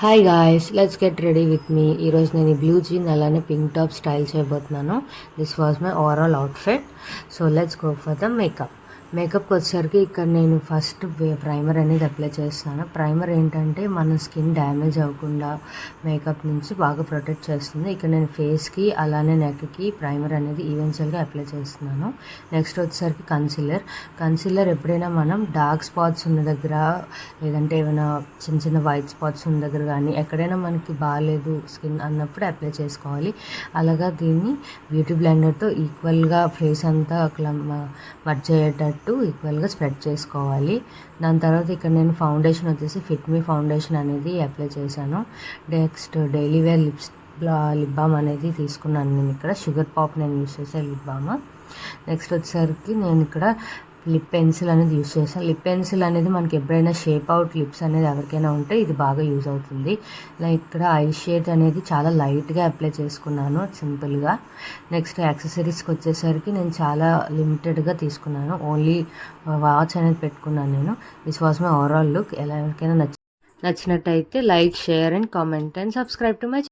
Hi guys, let's get ready with me. ఈరోజు నేను ఈ బ్లూ జీన్ అలానే పింక్ టాప్ స్టైల్ చేయబోతున్నాను. This was my overall outfit. So let's go for the makeup. మేకప్కి వచ్చేసరికి ఇక్కడ నేను ఫస్ట్ ప్రైమర్ అనేది అప్లై చేస్తాను. ప్రైమర్ ఏంటంటే మన స్కిన్ డ్యామేజ్ అవ్వకుండా మేకప్ నుంచి బాగా ప్రొటెక్ట్ చేస్తుంది. ఇక్కడ నేను ఫేస్కి అలానే నెక్కి ప్రైమర్ అనేది ఈవెన్చువల్గా అప్లై చేస్తున్నాను. నెక్స్ట్ వచ్చేసరికి కన్సీలర్ ఎప్పుడైనా మనం డార్క్ స్పాట్స్ ఉన్న దగ్గర లేదంటే ఏమైనా చిన్న చిన్న వైట్ స్పాట్స్ ఉన్న దగ్గర కానీ ఎక్కడైనా మనకి బాగాలేదు స్కిన్ అన్నప్పుడు అప్లై చేసుకోవాలి. అలాగా దీన్ని బ్యూటీ బ్లెండర్తో ఈక్వల్గా ఫేస్ అంతా అట్లా మర్జ్ అయ్యేటట్టు ఈక్వల్గా స్ప్రెడ్ చేసుకోవాలి. దాని తర్వాత ఇక్కడ నేను ఫౌండేషన్ వచ్చేసి ఫిట్ మీ ఫౌండేషన్ అనేది అప్లై చేశాను. Next daily wear lip balm అనేది తీసుకున్నాను. నేను ఇక్కడ షుగర్ పాప్ నేను యూస్ చేసే లిప్ బామ్. నెక్స్ట్ వచ్చేసరికి నేను ఇక్కడ లిప్ పెన్సిల్ అనేది యూస్ చేస్తాను. లిప్ పెన్సిల్ అనేది మనకి ఎప్పుడైనా షేప్ అవుట్ లిప్స్ అనేది ఎవరికైనా ఉంటే ఇది బాగా యూజ్ అవుతుంది. లైక్ ఇక్కడ ఐ షేడ్ అనేది చాలా లైట్గా అప్లై చేసుకున్నాను సింపుల్గా. నెక్స్ట్ యాక్సెసరీస్కి వచ్చేసరికి నేను చాలా లిమిటెడ్గా తీసుకున్నాను. ఓన్లీ వాచ్ అనేది పెట్టుకున్నాను నేను. This was my overall look. ఎవరికైనా నచ్చినట్టయితే like, share and comment and subscribe to my